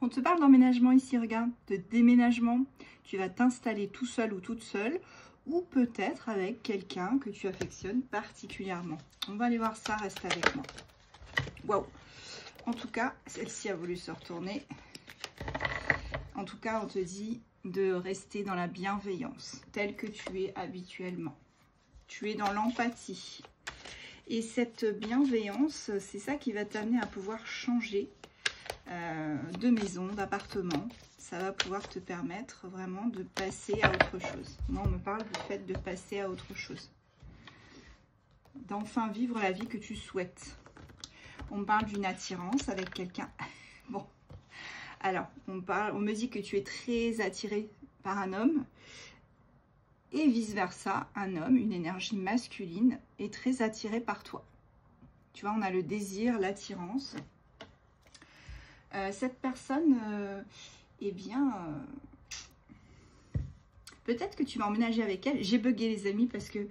On te parle d'emménagement ici, regarde, de déménagement. Tu vas t'installer tout seul ou toute seule, ou peut-être avec quelqu'un que tu affectionnes particulièrement. On va aller voir ça, reste avec moi. Waouh! En tout cas, celle-ci a voulu se retourner. En tout cas, on te dit de rester dans la bienveillance, telle que tu es habituellement. Tu es dans l'empathie. Et cette bienveillance, c'est ça qui va t'amener à pouvoir changer de maison, d'appartement. Ça va pouvoir te permettre vraiment de passer à autre chose. Moi, on me parle du fait de passer à autre chose. D'enfin vivre la vie que tu souhaites. On me parle d'une attirance avec quelqu'un. Bon, alors, on me dit que tu es très attiré par un homme. Et vice-versa, un homme, une énergie masculine, est très attiré par toi. Tu vois, on a le désir, l'attirance. Cette personne, eh bien, peut-être que tu vas emménager avec elle. J'ai bugué les amis parce que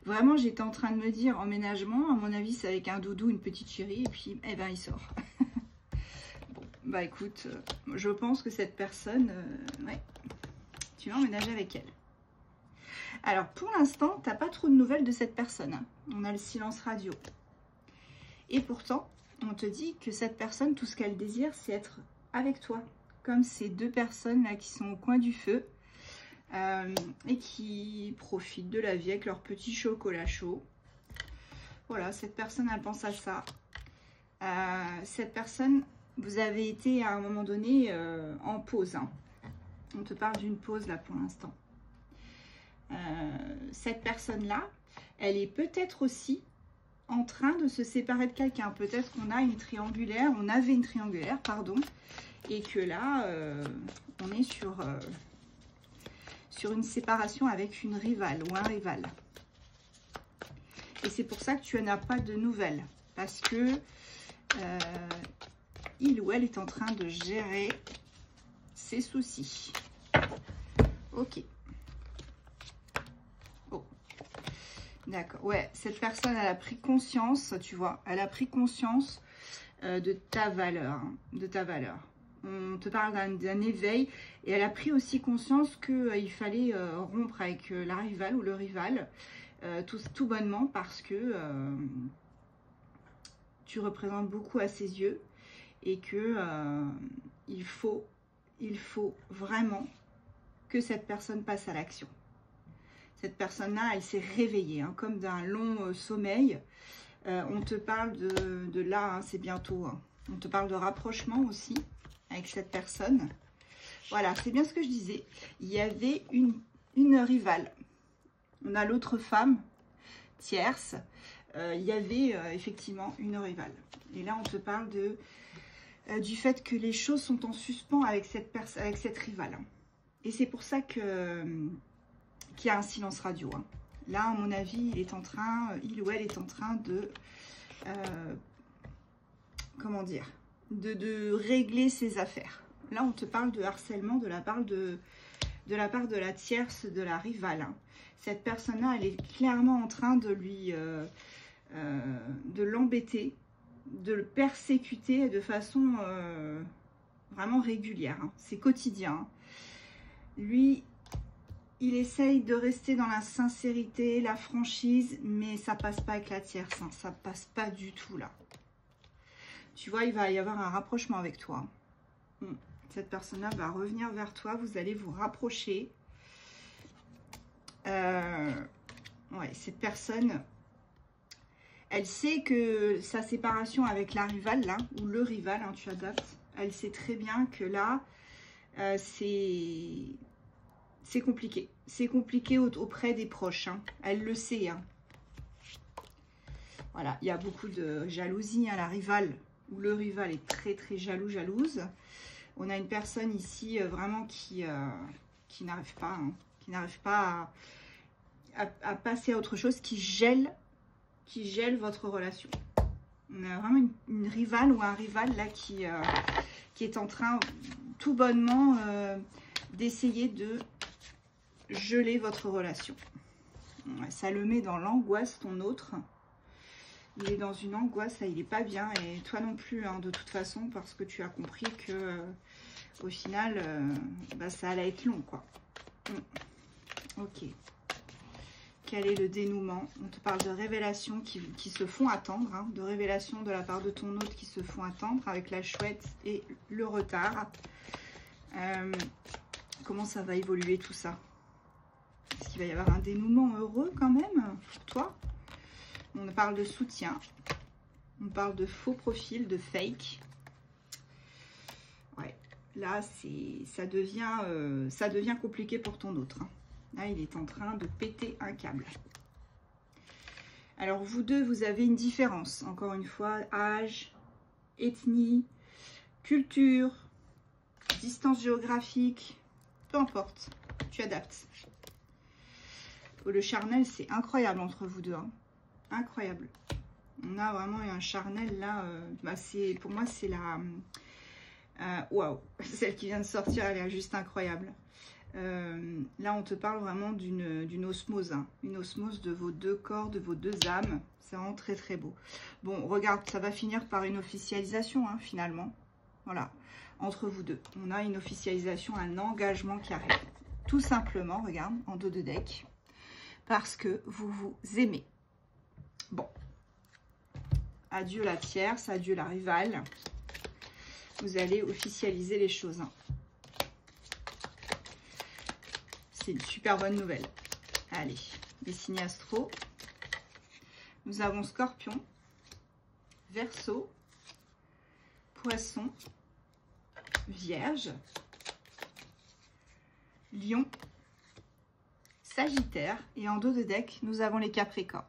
vraiment, j'étais en train de me dire emménagement. À mon avis, c'est avec un doudou, une petite chérie, et puis, eh ben, il sort. Bon, bah écoute, je pense que cette personne, ouais, tu vas emménager avec elle. Alors, pour l'instant, tu n'as pas trop de nouvelles de cette personne. Hein. On a le silence radio. Et pourtant, on te dit que cette personne, tout ce qu'elle désire, c'est être avec toi. Comme ces deux personnes-là qui sont au coin du feu et qui profitent de la vie avec leur petit chocolat chaud. Voilà, cette personne, elle pense à ça. Cette personne, vous avez été à un moment donné en pause. Hein. On te parle d'une pause là pour l'instant. Cette personne-là, elle est peut-être aussi en train de se séparer de quelqu'un. Peut-être qu'on a une triangulaire, on avait une triangulaire, pardon, et que là, on est sur une séparation avec une rivale ou un rival. Et c'est pour ça que tu n'as pas de nouvelles, parce que il ou elle est en train de gérer ses soucis. Ok. D'accord, ouais, cette personne, elle a pris conscience, tu vois, elle a pris conscience de ta valeur, On te parle d'un éveil et elle a pris aussi conscience qu'il fallait rompre avec la rivale ou le rival, tout bonnement parce que tu représentes beaucoup à ses yeux et que il faut vraiment que cette personne passe à l'action. Cette personne-là, elle s'est réveillée, hein, comme d'un long sommeil. On te parle de là, hein, c'est bientôt. Hein. On te parle de rapprochement aussi avec cette personne. Voilà, c'est bien ce que je disais. Il y avait une rivale. On a l'autre femme, tierce. Il y avait effectivement une rivale. Et là, on te parle du fait que les choses sont en suspens avec cette rivale. Hein. Et c'est pour ça que... qu'il y a un silence radio. Hein. Là, à mon avis, il ou elle est en train de, comment dire, de régler ses affaires. Là, on te parle de harcèlement de la part de la tierce, de la rivale. Hein. Cette personne-là, elle est clairement en train de de l'embêter, de le persécuter de façon vraiment régulière. Hein. C'est quotidien. Hein. Lui, il essaye de rester dans la sincérité, la franchise, mais ça passe pas avec la tierce. Hein. Ça passe pas du tout là. Tu vois, il va y avoir un rapprochement avec toi. Cette personne-là va revenir vers toi. Vous allez vous rapprocher. Ouais, cette personne, elle sait que sa séparation avec la rivale, là, ou le rival, hein, tu adaptes. Elle sait très bien que là, c'est compliqué. C'est compliqué auprès des proches. Hein. Elle le sait. Hein. Voilà, il y a beaucoup de jalousie. Hein. La rivale ou le rival est très très jalouse. On a une personne ici vraiment qui n'arrive pas, hein, qui n'arrive pas à passer à autre chose, qui gèle votre relation. On a vraiment une rivale ou un rival là qui est en train tout bonnement d'essayer de geler votre relation. Ça le met dans l'angoisse, ton autre. Il est dans une angoisse, il n'est pas bien. Et toi non plus, hein, de toute façon, parce que tu as compris que au final, ça allait être long, quoi. Ok. Quel est le dénouement? On te parle de révélations qui se font attendre, hein, de révélations de la part de ton hôte qui se font attendre avec la chouette et le retard. Comment ça va évoluer tout ça? Est-ce qu'il va y avoir un dénouement heureux quand même pour toi? On parle de soutien. On parle de faux profil, de fake. Ouais, là, ça devient compliqué pour ton autre. Hein. Là, il est en train de péter un câble. Alors, vous deux, vous avez une différence. Encore une fois, âge, ethnie, culture, distance géographique, peu importe. Tu adaptes. Le charnel, c'est incroyable entre vous deux. Hein. Incroyable. On a vraiment un charnel là. Pour moi, c'est la... Waouh, celle qui vient de sortir, elle est juste incroyable. Là, on te parle vraiment d'une osmose. Hein. Une osmose de vos deux corps, de vos deux âmes. C'est vraiment très, très beau. Bon, regarde, ça va finir par une officialisation, hein, finalement. Voilà. Entre vous deux. On a une officialisation, un engagement qui arrive. Tout simplement, regarde, en dos de deck. Parce que vous vous aimez. Bon. Adieu la tierce, adieu la rivale. Vous allez officialiser les choses. Hein. C'est une super bonne nouvelle. Allez, les signes astro. Nous avons Scorpion, Verseau, Poisson, Vierge, Lion, Sagittaire. Et en dos de deck, nous avons les Capricornes.